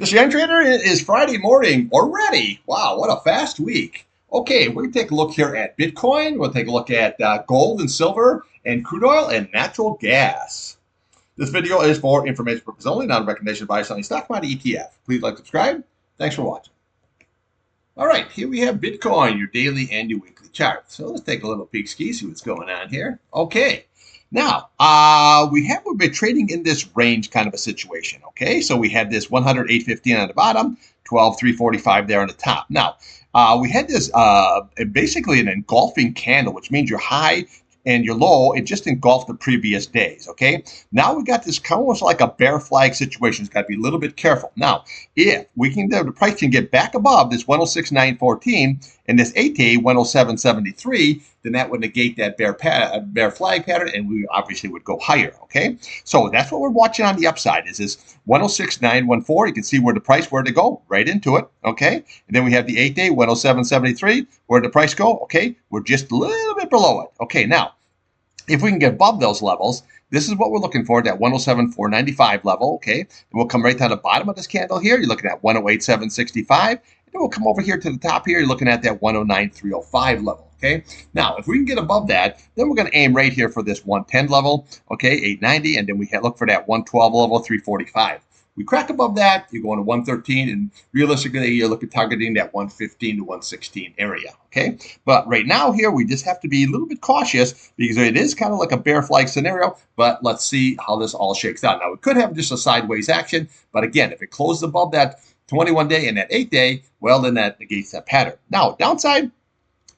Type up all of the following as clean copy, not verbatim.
Mr. Young Trader, it is Friday morning already. Wow, what a fast week. Okay, we're going to take a look here at Bitcoin. We'll take a look at gold and silver and crude oil and natural gas. This video is for information purposes only, not a recommendation to buy or selling stock commodity ETF. Please like, subscribe. Thanks for watching. All right, here we have Bitcoin, your daily and your weekly chart. So let's take a little peek ski, see what's going on here. Okay. Now, we've been trading in this range kind of a situation, okay? So we had this 108.15 on the bottom, 12.345 there on the top. Now, we had this basically an engulfing candle, which means your high and your low, it just engulfed the previous days, okay? Now we got this almost like a bear flag situation. It's got to be a little bit careful. Now, if we can, the price can get back above this 106.914 and this 8-day 107.73, then that would negate that bear flag pattern, and we obviously would go higher, okay? So that's what we're watching on the upside is this 106.914. You can see where the price, where to go, right into it, okay? And then we have the 8-day 107.73. Where did the price go? Okay, we're just a little bit below it. Okay, now, if we can get above those levels, this is what we're looking for, that 107.495 level, okay? And we'll come right down the bottom of this candle here. You're looking at 108.765. And then we'll come over here to the top here. You're looking at that 109.305 level, okay? Now, if we can get above that, then we're going to aim right here for this 110 level, okay, 890. And then we look for that 112 level, 345. We crack above that, you go into 113, and realistically, you're looking targeting that 115 to 116 area, okay? But right now here, we just have to be a little bit cautious because it is kind of like a bear flag scenario, but let's see how this all shakes out. Now, we could have just a sideways action, but again, if it closes above that 21-day and that 8-day, well, then that negates that pattern. Now, downside,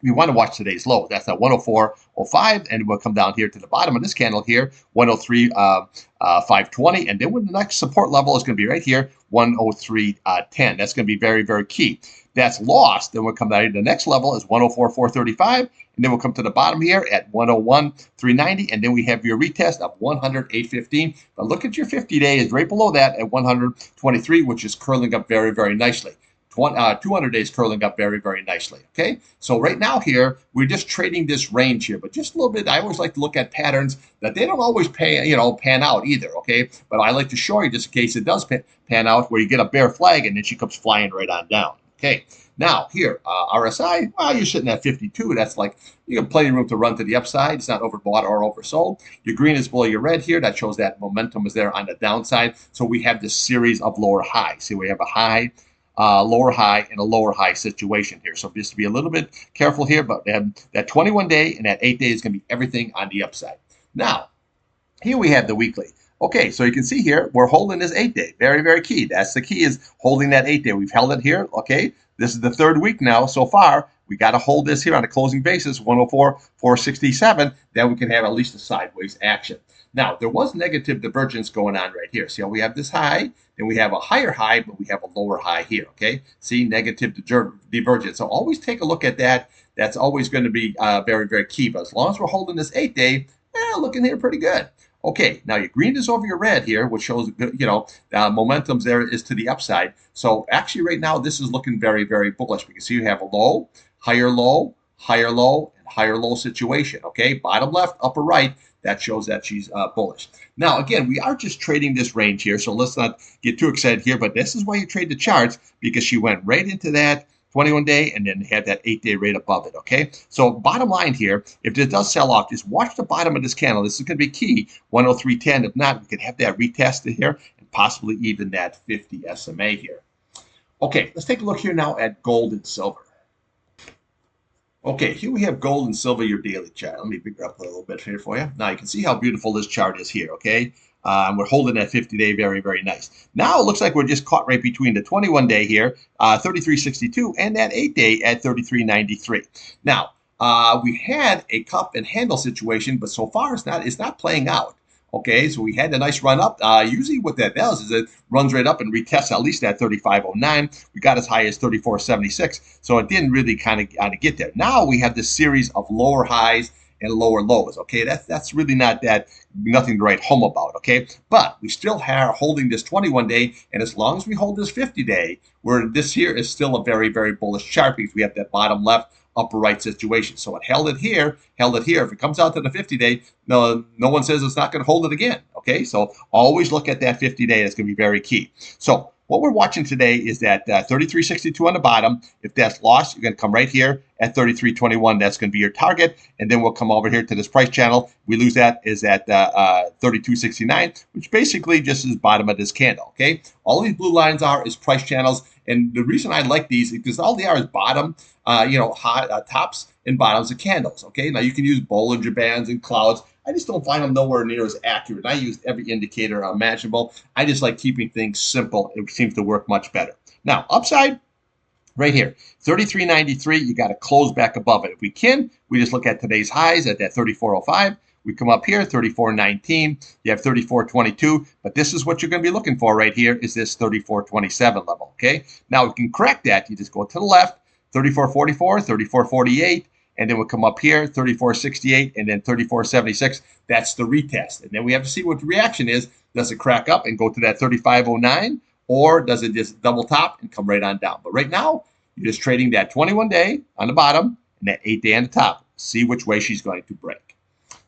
we want to watch today's low. That's at 104.05, and we'll come down here to the bottom of this candle here, 103.520, and then when the next support level is going to be right here, 103.10. That's going to be very, very key. That's lost. Then we'll come down to the next level is 104.435, and then we'll come to the bottom here at 101.390, and then we have your retest of 108.15. But look at your 50-day is right below that at 123, which is curling up very, very nicely. 200 days curling up very, very nicely, okay? So right now here, we're just trading this range here, but just a little bit. I always like to look at patterns that they don't always pan out either, okay? But I like to show you just in case it does pan out where you get a bear flag and then she comes flying right on down, okay? Now here, RSI, well, you're sitting at 52. That's like, you have plenty of room to run to the upside. It's not overbought or oversold. Your green is below your red here. That shows that momentum is there on the downside. So we have this series of lower highs. See, we have a high, lower high, and a lower high situation here. So just to be a little bit careful here, but that 21-day and that 8-day is going to be everything on the upside. Now, here we have the weekly. Okay, so you can see here, we're holding this 8-day. Very, very key. That's the key, is holding that 8-day. We've held it here, okay? This is the third week now so far. We got to hold this here on a closing basis, 104.467. Then we can have at least a sideways action. Now, there was negative divergence going on right here. See how we have this high, then we have a higher high, but we have a lower high here, okay? See, negative divergence. So always take a look at that. That's always going to be very, very key. But as long as we're holding this 8-day, looking here pretty good. Okay, now your green is over your red here, which shows, momentum's there is to the upside. So actually right now, this is looking very, very bullish. We can see you have a low, higher low, higher low, and higher low situation, okay? Bottom left, upper right, that shows that she's bullish. Now, again, we are just trading this range here, so let's not get too excited here, but this is why you trade the charts, because she went right into that 21-day and then had that 8-day right above it, okay? So bottom line here, if this does sell off, just watch the bottom of this candle. This is going to be key, 103.10. If not, we could have that retested here and possibly even that 50 SMA here. Okay, let's take a look here now at gold and silver. Okay, here we have gold and silver, your daily chart. Let me bigger up a little bit here for you. Now you can see how beautiful this chart is here, okay? We're holding that 50-day very, very nice. Now it looks like we're just caught right between the 21-day here, 33.62, and that 8-day at 33.93. Now, we had a cup and handle situation, but so far it's not playing out. Okay, so we had a nice run up. Usually what that does is it runs right up and retests at least that 35.09. We got as high as 34.76, so it didn't really kind of get there. Now we have this series of lower highs and lower lows. Okay, that's really nothing to write home about. Okay, but we still are holding this 21-day, and as long as we hold this 50-day, this here is still a very, very bullish chart because we have that bottom left, upper right situation. So it held it here. If it comes out to the 50-day, no one says it's not going to hold it again. Okay, so always look at that 50-day. That's going to be very key. So what we're watching today is that 33.62 on the bottom. If that's lost, you're going to come right here at 33.21. That's going to be your target. And then we'll come over here to this price channel. We lose that is at 32.69, which basically just is bottom of this candle. Okay. All these blue lines are is price channels. And the reason I like these is because all they are is bottom, high, tops and bottoms of candles. Okay. Now you can use Bollinger Bands and clouds. I just don't find them nowhere near as accurate. I use every indicator imaginable. I just like keeping things simple. It seems to work much better. Now, upside, right here, 33.93, you got to close back above it. If we can, we just look at today's highs at that 34.05. We come up here, 34.19. You have 34.22, but this is what you're going to be looking for right here is this 34.27 level, okay? Now, we can correct that. You just go to the left, 34.44, 34.48, and then we'll come up here, 34.68, and then 34.76. That's the retest. And then we have to see what the reaction is. Does it crack up and go to that 35.09, or does it just double top and come right on down? But right now, you're just trading that 21-day on the bottom and that 8-day on the top. See which way she's going to break.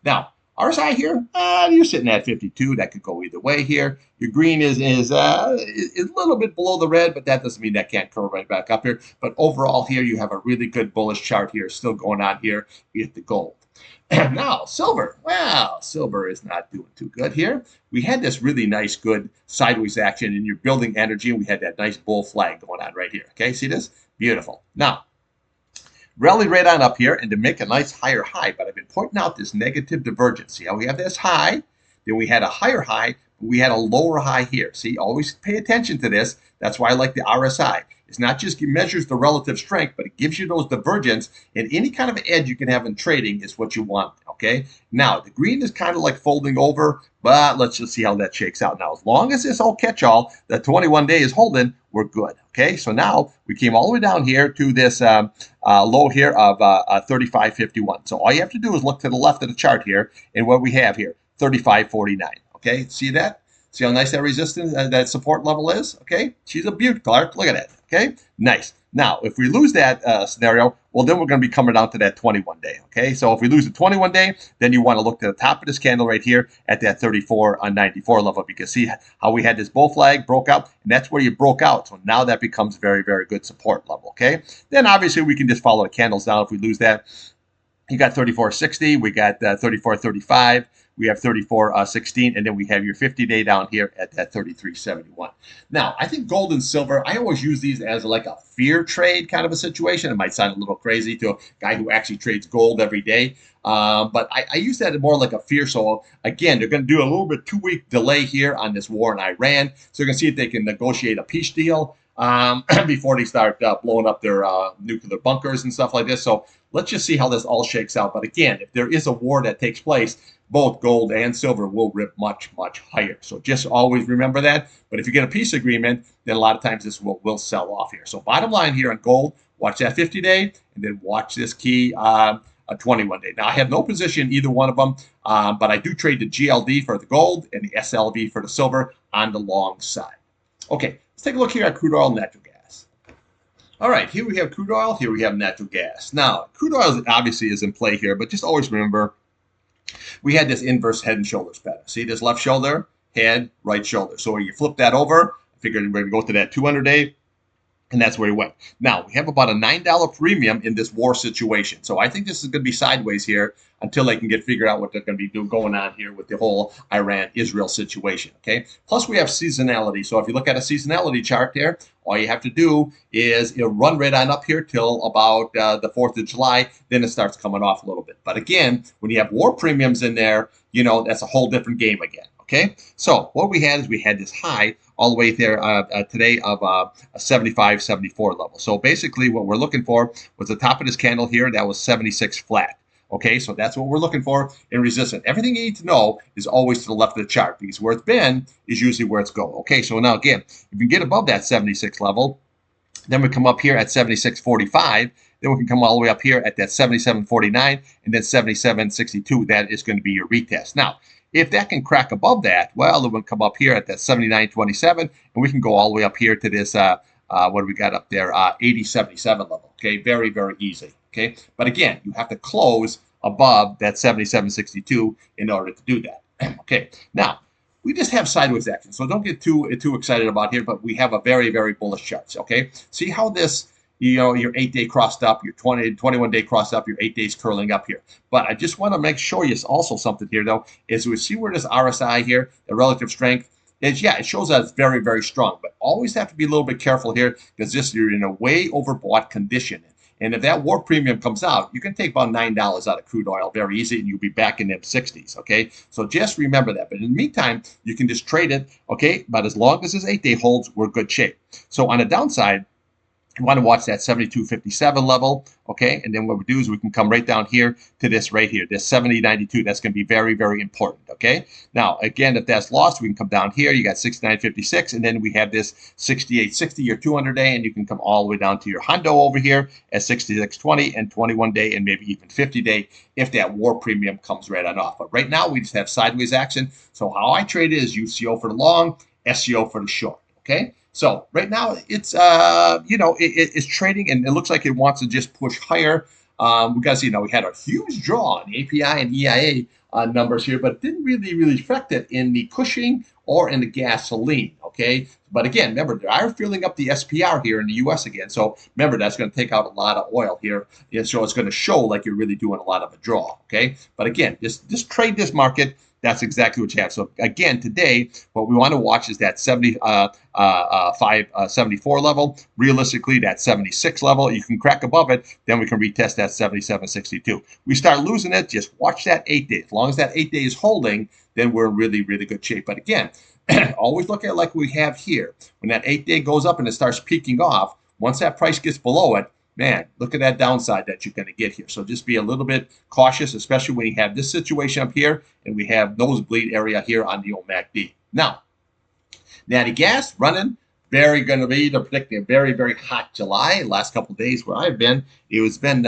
Now, RSI here, you're sitting at 52. That could go either way here. Your green is a little bit below the red, but that doesn't mean that can't curve right back up here. But overall here, you have a really good bullish chart here still going on here with the gold. Now, silver. Well, silver is not doing too good here. We had this really nice, good sideways action, and you're building energy, and we had that nice bull flag going on right here. Okay, see this? Beautiful. Now, rally right on up here and to make a nice higher high, but I've been pointing out this negative divergence. See how we have this high, then we had a higher high, but we had a lower high here. See, always pay attention to this. That's why I like the RSI. It's not just it measures the relative strength, but it gives you those divergence, and any kind of edge you can have in trading is what you want, okay? Now, the green is kind of like folding over, but let's just see how that shakes out. Now, as long as this old catch-all, the 21-day is holding, we're good, okay? So now we came all the way down here to this low here of 35.51. So all you have to do is look to the left of the chart here, and what we have here, 35.49, okay? See that? See how nice that resistance, that support level is? Okay, she's a beaut, Clark. Look at that. Okay, nice. Now, if we lose that scenario, well, then we're going to be coming down to that 21-day. Okay, so if we lose the 21-day, then you want to look to the top of this candle right here at that 34.94 level, because see how we had this bull flag broke out, and that's where you broke out. So now that becomes very, very good support level. Okay, then obviously we can just follow the candles down if we lose that. You got 34.60, we got 34.35. We have 34.16, and then we have your 50-day down here at that 33.71. Now, I think gold and silver, I always use these as like a fear trade kind of a situation. It might sound a little crazy to a guy who actually trades gold every day, but I use that more like a fear. So, again, they're going to do a little bit 2-week delay here on this war in Iran. So, you're going to see if they can negotiate a peace deal before they start blowing up their nuclear bunkers and stuff like this. So, let's just see how this all shakes out. But again, if there is a war that takes place, both gold and silver will rip much, much higher. So just always remember that. But if you get a peace agreement, then a lot of times this will sell off here. So bottom line here on gold, watch that 50-day, and then watch this key a 21-day. Now, I have no position in either one of them, but I do trade the GLD for the gold and the SLV for the silver on the long side. Okay, let's take a look here at crude oil and natural gas. All right, here we have crude oil, here we have natural gas. Now, crude oil obviously is in play here, but just always remember, we had this inverse head and shoulders pattern. See this left shoulder, head, right shoulder. So when you flip that over, I figured we're going to go to that 200-day, and that's where we went. Now, we have about a $9 premium in this war situation. So I think this is going to be sideways here until they can get figured out what they're going to be going on here with the whole Iran-Israel situation, okay? Plus, we have seasonality. So if you look at a seasonality chart there, all you have to do is run right on up here till about the 4th of July. Then it starts coming off a little bit. But again, when you have war premiums in there, that's a whole different game again. Okay, so what we had is we had this high all the way there today of a 75.74 level. So basically what we're looking for was the top of this candle here. That was 76 flat. Okay, so that's what we're looking for in resistance. Everything you need to know is always to the left of the chart, because where it's been is usually where it's going. Okay, so now again, if you get above that 76 level, then we come up here at 76.45. Then we can come all the way up here at that 77.49 and then 77.62. That is going to be your retest. Now, if that can crack above that, well, it will come up here at that 79.27, and we can go all the way up here to this, what do we got up there, 80.77 level. Okay, very, very easy. Okay, but again, you have to close above that 77.62 in order to do that. Okay, now, we just have sideways action. So don't get too excited about here, but we have a very, very bullish chart. Okay. See how this, your 8-day crossed up, your 21-day crossed up, your 8 days curling up here. But I just want to show you also something here, though, is we see where this RSI here, the relative strength, is, yeah, it shows that it's very, very strong, but always have to be a little bit careful here because you're in a way overbought condition. And if that war premium comes out, you can take about $9 out of crude oil very easy, and you'll be back in them 60s, okay? So just remember that. But in the meantime, you can just trade it, okay? But as long as this 8-day holds, we're good shape. So on the downside, you want to watch that 72.57 level, okay? And then what we do is we can come right down here to this right here, this 70.92. That's going to be very, very important, okay? Now, again, if that's lost, we can come down here. You got 69.56, and then we have this 68.60, your 200-day, and you can come all the way down to your hundo over here at 66.20 and 21-day and maybe even 50-day if that war premium comes right on off. But right now, we just have sideways action. So how I trade it is UCO for the long, SCO for the short, okay? So right now it's it's trading, and it looks like it wants to just push higher because we had a huge draw on API and EIA numbers here, but it didn't really affect it in the Cushing or in the gasoline. Okay, but again, remember they are filling up the SPR here in the U.S. again, so remember that's going to take out a lot of oil here, and so it's going to show like you're really doing a lot of a draw. Okay, but again, just trade this market. That's exactly what you have. So again, today, what we want to watch is that 74 level. Realistically, that 76 level. You can crack above it, then we can retest that 77.62. We start losing it, just watch that 8 day. As long as that 8 day is holding, then we're in really, really good shape. But again, always look at it like we have here. When that 8 day goes up and it starts peaking off, once that price gets below it, man, look at that downside that you're going to get here. So just be a little bit cautious, especially when you have this situation up here and we have nosebleed area here on the OMACD. Now, natty gas running, they're predicting a very, very hot July. Last couple of days where I've been, it's been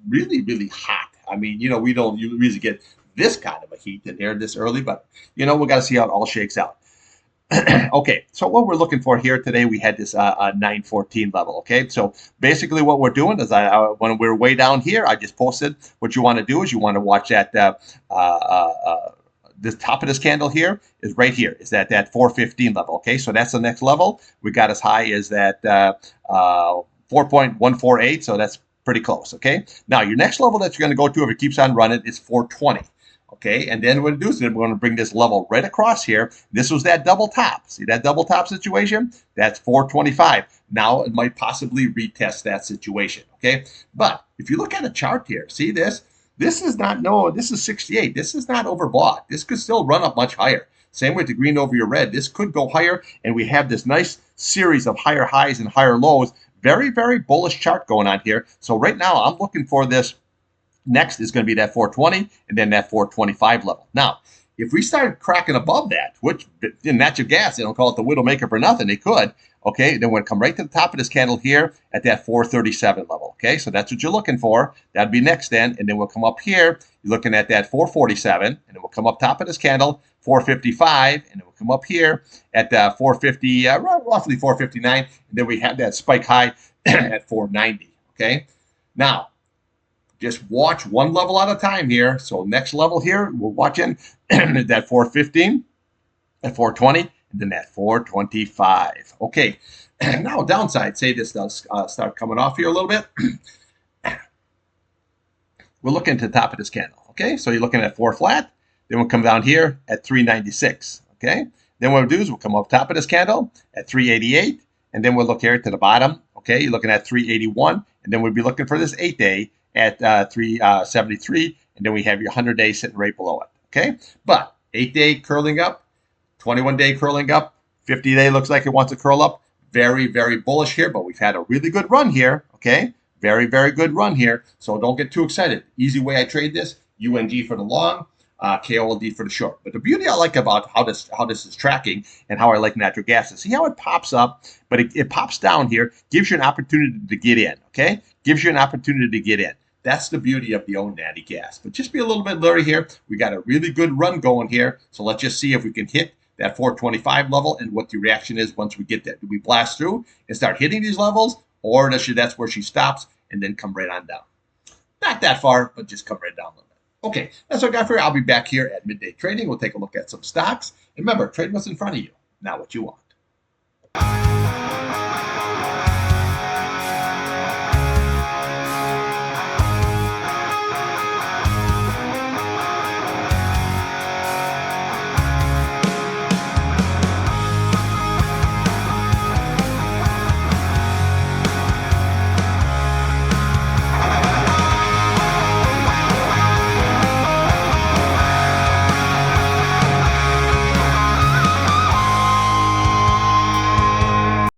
really, really hot. I mean, we don't usually get this kind of a heat in here this early, but, we got to see how it all shakes out. Okay, so what we're looking for here today, we had this 914 level. Okay, so basically what we're doing is when we're way down here, I just posted what you want to do is you want to watch that this top of this candle here is right here, is that 415 level. Okay, so that's the next level. We got as high as that 4.148, so that's pretty close. Okay, now your next level that you're going to go to if it keeps on running is 420. Okay, and then what we do is we're going to bring this level right across here. This was that double top. See that double top situation? That's 425. Now it might possibly retest that situation. Okay, but if you look at a chart here, see this? This is this is 68. This is not overbought. This could still run up much higher. Same with the green over your red. This could go higher, and we have this nice series of higher highs and higher lows. Very, very bullish chart going on here. So right now I'm looking for this. Next is going to be that 420 and then that 425 level. Now, if we start cracking above that, which in natural gas, they don't call it the widowmaker for nothing. They could. Okay, then we'll come right to the top of this candle here at that 437 level. Okay, so that's what you're looking for. That'd be next then. And then we'll come up here. You're looking at that 447. And then we'll come up top of this candle, 455. And then we'll come up here at 450, roughly 459. And then we have that spike high at 490. Okay, now, just watch one level at a time here. So next level here, we're watching that 415, that 420, and then that 425. Okay, now downside, say this does start coming off here a little bit. We're looking at the top of this candle. Okay, so you're looking at 4 flat. Then we'll come down here at 396. Okay, then what we'll do is we'll come up top of this candle at 388, and then we'll look here to the bottom. Okay, you're looking at 381, and then we'll be looking for this 8 day at 373, and then we have your 100-day sitting right below it. Okay, but 8-day curling up, 21-day curling up, 50-day looks like it wants to curl up. Very, very bullish here, but we've had a really good run here. Okay, very, very good run here. So don't get too excited. Easy way I trade this: UNG for the long, KOLD for the short. But the beauty I like about how this is tracking and how I like natural gas is see how it pops up, but it pops down here, gives you an opportunity to get in. Okay, gives you an opportunity to get in. That's the beauty of the old natty gas. But just be a little bit leery here. We got a really good run going here. So let's just see if we can hit that 425 level and what the reaction is once we get that. Do we blast through and start hitting these levels, or that's where she stops and then come right on down? Not that far, but just come right down a little bit. Okay, that's what I got for you. I'll be back here at midday trading. We'll take a look at some stocks. And remember, trade what's in front of you, not what you want.